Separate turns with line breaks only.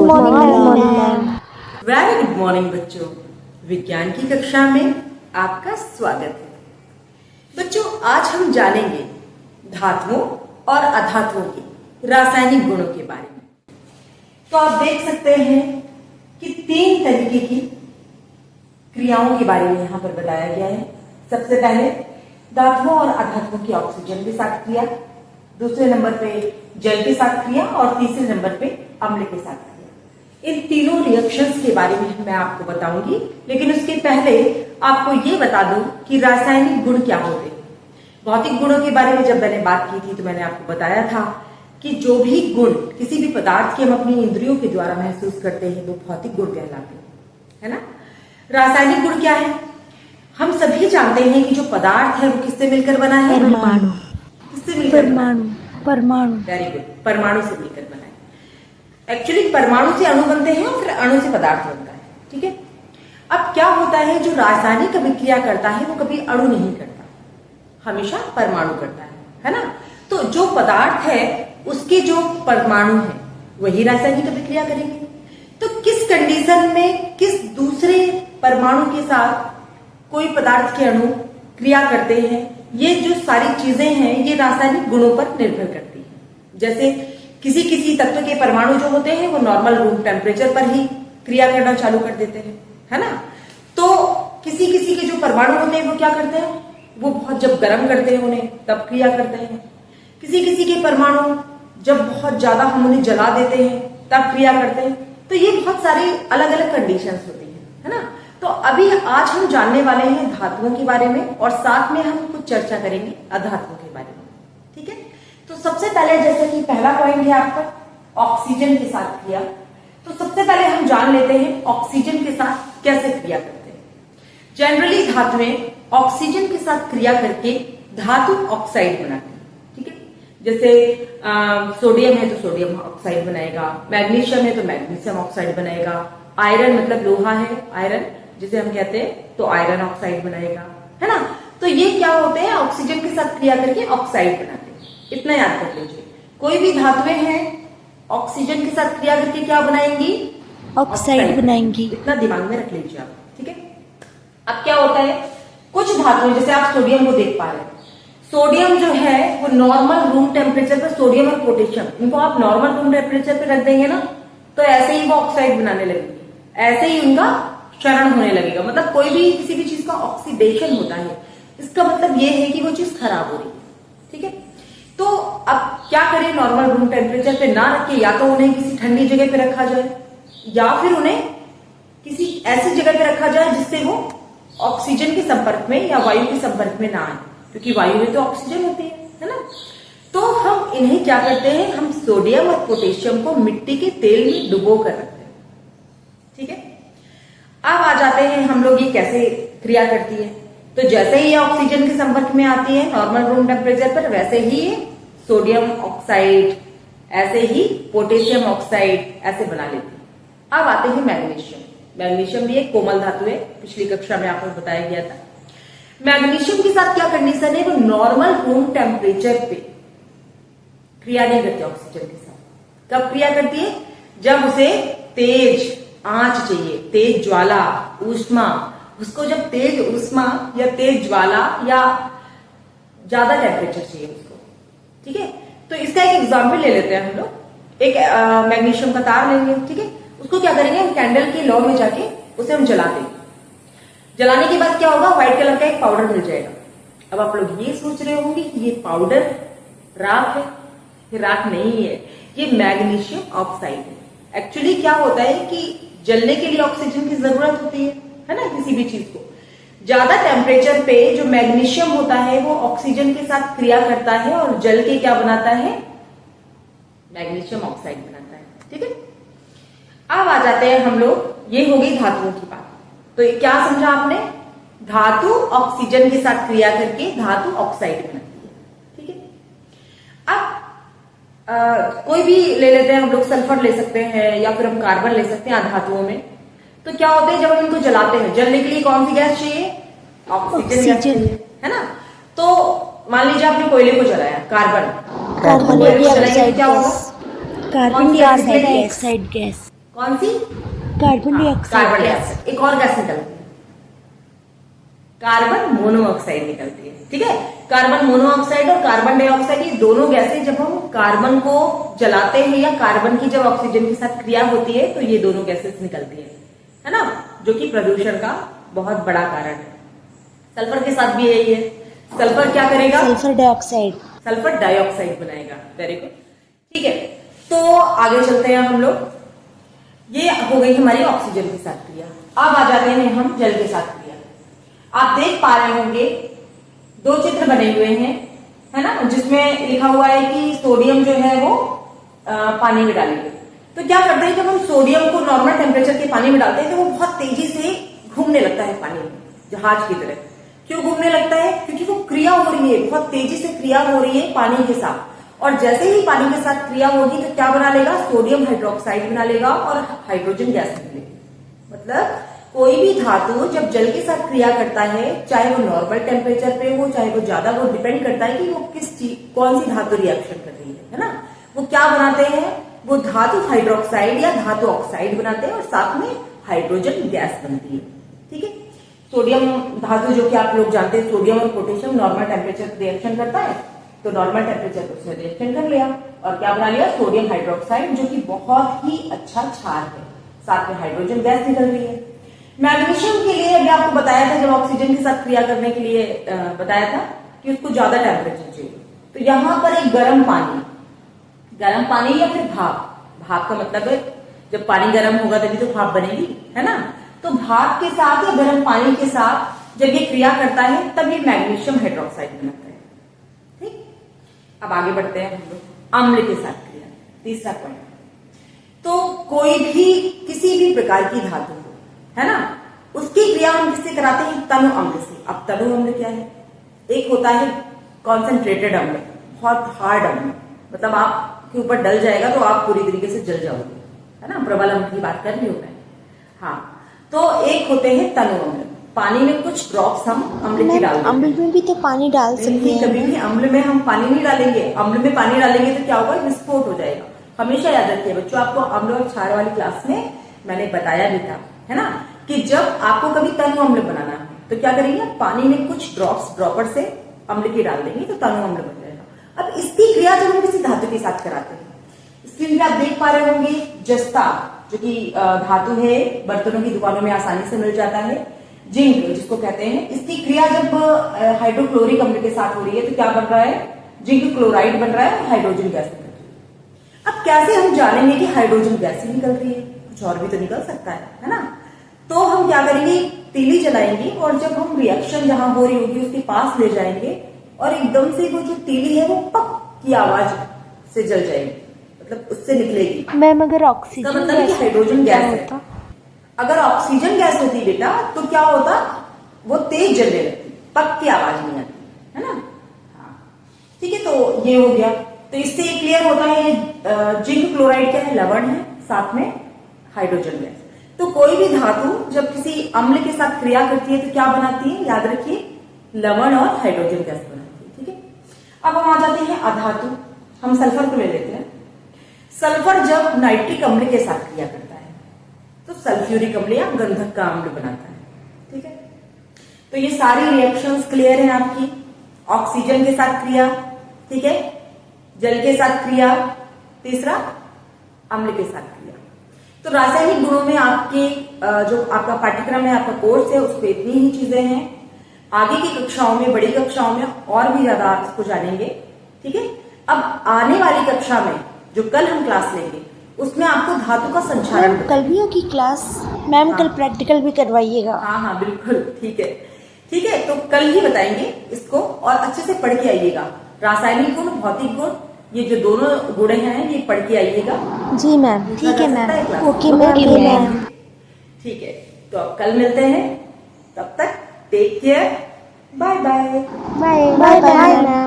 Morning ma'am.
Very good morning बच्चों। विज्ञान की कक्षा में आपका स्वागत है। बच्चों, आज हम जानेंगे धातुओं और अधातुओं के रासायनिक गुणों के बारे में। तो आप देख सकते हैं कि 3 तरीके की क्रियाओं के बारे में यहाँ पर बताया गया है। सबसे पहले धातुओं और अधातुओं की ऑक्सीजन के साथ क्रिया, दूसरे नंबर पे जल के साथ क्रिया और तीसरे नंबर पे अम्ल के साथ क्रिया। इन तीनों रिएक्शंस के बारे में मैं आपको बताऊंगी, लेकिन उसके पहले आपको ये बता दूं कि रासायनिक गुण क्या होते हैं। भौतिक गुणों के बारे में जब मैंने बात की थी तो मैंने आपको बताया था कि जो भी गुण किसी भी पदार्थ के हम अपनी इंद्रियों के द्वारा महसूस करते हैं वो भौतिक गुण कहलाते हैं, है ना। रासायनिक गुण क्या है? हम सभी जानते हैं कि जो पदार्थ है वो किससे मिलकर बना है?
परमाणु।
किससे मिलकर?
परमाणु।
वेरी गुड, परमाणु से मिलकर बना है। एक्चुअली परमाणु से अणु बनते हैं और फिर अणु से पदार्थ बनता है, ठीक है। अब क्या होता है, जो रासायनिक अभिक्रिया करता है वो कभी अणु नहीं करता, हमेशा परमाणु करता है ना। तो जो पदार्थ है उसके जो परमाणु है वही रासायनिक अभिक्रिया करेंगे। तो किस कंडीशन में किस दूसरे परमाणु के साथ कोई पदार्थ के अणु क्रिया करते हैं, ये जो सारी चीजें हैं ये रासायनिक गुणों पर निर्भर करती है। जैसे किसी किसी तत्व के परमाणु जो होते हैं वो नॉर्मल रूम टेम्परेचर पर ही क्रिया करना चालू कर देते हैं, है ना। तो किसी किसी के जो परमाणु होते हैं वो क्या करते हैं, वो बहुत जब गर्म करते हैं उन्हें तब क्रिया करते हैं। किसी किसी के परमाणु जब बहुत ज्यादा हम उन्हें जला देते हैं तब क्रिया करते हैं। तो ये बहुत सारी अलग अलग कंडीशंस होती है ना। तो अभी आज हम जानने वाले हैं धातुओं के बारे में और साथ में हम कुछ चर्चा करेंगे अधातुओं के बारे में, ठीक है। तो सबसे पहले जैसे कि पहला पॉइंट है आपका ऑक्सीजन के साथ क्रिया। तो सबसे पहले हम जान लेते हैं ऑक्सीजन के साथ कैसे क्रिया करते हैं। जनरली धातुएं ऑक्सीजन के साथ क्रिया करके धातु ऑक्साइड बनाती है, ठीक है। जैसे सोडियम है तो सोडियम ऑक्साइड बनाएगा, मैग्नीशियम है तो मैग्नीशियम ऑक्साइड बनाएगा, आयरन मतलब लोहा है, आयरन जिसे हम कहते हैं तो आयरन ऑक्साइड बनाएगा, है ना। तो ये क्या होते हैं, ऑक्सीजन के साथ क्रिया करके ऑक्साइड बनाते हैं। इतना याद कर लीजिए, कोई भी धातुएं हैं ऑक्सीजन के साथ क्रिया करके क्या बनाएंगी?
ऑक्साइड बनाएंगी।
इतना दिमाग में रख लीजिए आप, ठीक है। अब क्या होता है, कुछ धातुएं जैसे आप सोडियम को देख पा रहे हैं, सोडियम जो है वो नॉर्मल रूम टेम्परेचर पर, सोडियम और पोटेशियम इनको आप नॉर्मल रूम टेम्परेचर पर रख देंगे ना तो ऐसे ही वो ऑक्साइड बनाने लगेंगे, ऐसे ही उनका क्षरण होने लगेगा। मतलब कोई भी किसी भी चीज का ऑक्सीडेशन होता है, इसका मतलब ये है कि वो चीज खराब हो रही है, ठीक है। तो अब क्या करें, नॉर्मल रूम टेम्परेचर पे ना रखे, या तो उन्हें किसी ठंडी जगह पे रखा जाए या फिर उन्हें किसी ऐसी जगह पे रखा जाए जिससे वो ऑक्सीजन के संपर्क में या वायु के संपर्क में ना आए, क्योंकि वायु में तो ऑक्सीजन होती है ना। तो हम इन्हें क्या करते हैं, हम सोडियम और पोटेशियम को मिट्टी के तेल में डुबो कर रखते हैं, ठीक है। अब आ जाते हैं हम लोग ये कैसे क्रिया करती है। तो जैसे ही ये ऑक्सीजन के संपर्क में आती है नॉर्मल रूम टेम्परेचर पर, वैसे ही सोडियम ऑक्साइड, ऐसे ही पोटेशियम ऑक्साइड ऐसे बना लेती है। अब आते हैं मैग्नीशियम। मैग्नीशियम भी एक कोमल धातु है, पिछली कक्षा में आपको बताया गया था। मैग्नीशियम के साथ क्या कंडीशन है, वो नॉर्मल रूम टेम्परेचर पे क्रिया नहीं करती ऑक्सीजन के साथ। कब क्रिया करती है, जब उसे तेज आंच चाहिए, तेज ज्वाला, ऊष्मा। उसको जब तेज ऊष्मा या तेज ज्वाला या ज्यादा टेम्परेचर चाहिए उसको, ठीक है। तो इसका एक एग्जांपल ले लेते हैं हम लोग। एक मैग्नीशियम का तार लेंगे, ठीक है। उसको क्या करेंगे, हम कैंडल के लौ में जाके उसे हम जला देंगे। जलाने के बाद क्या होगा, व्हाइट कलर का एक पाउडर मिल जाएगा। अब आप लोग ये सोच रहे होंगे कि ये पाउडर राख है, ये राख नहीं है, ये मैग्नीशियम ऑक्साइड है। एक्चुअली क्या होता है कि जलने के लिए ऑक्सीजन की जरूरत होती है ना, किसी भी चीज को। ज्यादा टेम्परेचर पे जो मैग्नीशियम होता है वो ऑक्सीजन के साथ क्रिया करता है और जल के क्या बनाता है, मैग्नीशियम ऑक्साइड बनाता है, ठीक है। अब आ जाते हैं हम लोग, ये हो गई धातुओं की बात। तो ये क्या समझा आपने, धातु ऑक्सीजन के साथ क्रिया करके धातु ऑक्साइड बनाती है, ठीक है। अब कोई भी ले लेते हैं हम लोग, सल्फर ले सकते हैं या फिर हम कार्बन ले सकते हैं धातुओं में। तो क्या होता है, जब हम इनको जलाते हैं, जलने के लिए कौन सी गैस चाहिए, ऑक्सीजन गैस चाहिए, है ना। तो मान लीजिए आपने कोयले को जलाया, कार्बन
कार्बन
डाइऑक्साइड, क्या होगा,
कार्बन डाइऑक्साइड गैस।
कौन सी?
Carbon dioxide
carbon
gas.
Dioxide. एक और गैस निकलती है, कार्बन मोनोऑक्साइड निकलती है। ठीक है, कार्बन मोनोऑक्साइड और कार्बन डाइऑक्साइड ये दोनों गैसें जब हम कार्बन को जलाते हैं या कार्बन की जब ऑक्सीजन के साथ क्रिया होती है तो ये दोनों गैसेस निकलती है ना, जो कि प्रदूषण का बहुत बड़ा कारण है। सल्फर के साथ भी यही है। सल्फर क्या करेगा?
Sulphur dioxide.
सल्फर डाइऑक्साइड बनाएगा। Very good. ठीक है, तो आगे चलते हैं हम लोग। ये हो गई हमारी ऑक्सीजन के साथ क्रिया। अब आ जाते हैं हम जल के साथ क्रिया। आप देख पा रहे होंगे दो चित्र बने हुए हैं, है ना, जिसमें लिखा हुआ है कि सोडियम जो है वो पानी में डालेंगे। तो क्या करते हैं, जब हम सोडियम को नॉर्मल टेम्परेचर के पानी में डालते हैं तो वो बहुत तेजी से घूमने लगता है पानी में, जहाज की तरह। क्यों घूमने लगता है? क्योंकि वो क्रिया हो रही है, बहुत तेजी से क्रिया हो रही है पानी के साथ। और जैसे ही पानी के साथ क्रिया होगी तो क्या बना लेगा? सोडियम हाइड्रोक्साइड बना लेगा और हाइड्रोजन गैस निकलेगी। मतलब कोई भी धातु जब जल के साथ क्रिया करता है, चाहे वो नॉर्मल टेम्परेचर पे हो चाहे वो ज्यादा, वो डिपेंड करता है कि वो किस चीज, कौन सी धातु रिएक्शन कर रही है ना। वो क्या बनाते हैं? वो धातु हाइड्रोक्साइड या धातु ऑक्साइड बनाते हैं और साथ में हाइड्रोजन गैस बनती है। ठीक है, सोडियम धातु जो कि आप लोग जानते हैं, सोडियम और पोटेशियम नॉर्मल टेम्परेचर पर रिएक्शन करता है, तो नॉर्मल टेम्परेचर पर उसने रिएक्शन कर लिया और क्या बना लिया? सोडियम हाइड्रोक्साइड, जो कि बहुत ही अच्छा क्षार है। साथ में हाइड्रोजन गैस निकल रही है। मैग्नीशियम के लिए अभी आपको बताया था, जब ऑक्सीजन के साथ क्रिया करने के लिए बताया था कि उसको ज्यादा टेम्परेचर चाहिए। तो यहां पर एक गर्म पानी या फिर भाप का मतलब है जब पानी गर्म होगा तभी तो भाप बनेगी, है ना। तो भाप के साथ या गर्म पानी के साथ जब ये क्रिया करता है तब ये मैग्नीशियम हाइड्रोक्साइड बनाता है। ठीक, अब आगे बढ़ते हैं हम लोग अम्ल के साथ क्रिया। तीसरा पॉइंट, तो कोई भी किसी भी प्रकार की धातु हो, है ना, उसकी क्रिया हम किससे कराते हैं? तनु अम्ल से। अब तनु अम्ल क्या है? एक होता है कॉन्सेंट्रेटेड अम्ल, बहुत हार्ड अम्ल, मतलब आपके ऊपर डल जाएगा तो आप पूरी तरीके से जल जाओगे, है ना। प्रबल अम्ल की बात कर रही हूं मैं। हाँ, तो एक होते हैं तनु अम्ल, पानी में कुछ ड्रॉप्स हम अम्ल की डाल देते हैं।
अम्ल में भी तो पानी डाल सकते हैं।
कभी भी अम्ल में हम पानी नहीं डालेंगे। अम्ल में पानी डालेंगे तो क्या होगा? विस्फोट हो जाएगा। हमेशा याद रखिए बच्चों, आपको अम्ल और क्षार वाली क्लास में मैंने बताया भी था, है ना, कि जब आपको कभी तनु अम्ल बनाना है तो क्या करेंगे? पानी में कुछ ड्रॉपर से अम्ल की डाल देंगे तो तनु अम्ल बन जाएगा। अब इसकी क्रिया जब हम किसी धातु के साथ कराते हैं, स्क्रीन पे आप देख पा रहे होंगे जस्ता, जो कि धातु है, बर्तनों की दुकानों में आसानी से मिल जाता है। जिंक जिसको कहते हैं, इसकी क्रिया जब हाइड्रोक्लोरिक अम्ल के साथ हो रही है तो क्या बन रहा है? जिंक क्लोराइड बन रहा है और हाइड्रोजन गैस निकल रही है। अब कैसे हम जानेंगे कि हाइड्रोजन गैस ही निकल रही है? कुछ और भी तो निकल सकता है ना। तो हम क्या करेंगे? तीली जलाएंगे और जब हम रिएक्शन जहां हो रही होगी उसके पास ले जाएंगे और एकदम से वो जो तीली है वो पक की आवाज से जल जाएगी, मतलब उससे निकलेगी।
मैम अगर ऑक्सीजन
मतलब है कि हाइड्रोजन गैस है। अगर ऑक्सीजन गैस होती बेटा तो क्या होता? वो तेज जलने लगती, पक की आवाज नहीं आती, है ना। हाँ, ठीक है, तो ये हो गया। तो इससे ये क्लियर होता है जिंक क्लोराइड क्या है? लवण है, साथ में हाइड्रोजन गैस। तो कोई भी धातु जब किसी अम्ल के साथ क्रिया करती है तो क्या बनाती है? याद रखिए, लवण और हाइड्रोजन गैस बनाती है। ठीक है, अब हम आ जाते हैं अधातु। हम सल्फर को ले लेते हैं। सल्फर जब नाइट्रिक अम्ल के साथ क्रिया करता है तो सल्फ्यूरिक अम्ल या गंधक का अम्ल बनाता है। ठीक है, तो ये सारी रिएक्शंस क्लियर है आपकी। ऑक्सीजन के साथ क्रिया, ठीक है, जल के साथ क्रिया, तीसरा अम्ल के साथ क्रिया। तो रासायनिक गुणों में आपके जो आपका पाठ्यक्रम है, आपका कोर्स है, उस पर इतनी ही चीजें हैं। आगे की कक्षाओं में, बड़ी कक्षाओं में और भी ज्यादा आप इसको जानेंगे। ठीक है, अब आने वाली कक्षा में जो कल हम क्लास लेंगे उसमें आपको धातु का संचारण।
कल भी होगी क्लास मैम? कल प्रैक्टिकल भी करवाइएगा।
हाँ हाँ बिल्कुल, ठीक है। ठीक है, तो कल ही बताएंगे इसको और अच्छे से पढ़ के आइएगा। रासायनिक गुण, भौतिक गुण, ये जो दोनों गुण हैं ये पढ़ के आइएगा।
जी मैम, ठीक है मैम। Okay ma'am.
ठीक है, तो अब कल मिलते हैं, तब तक take care, bye bye.
Bye bye ma'am.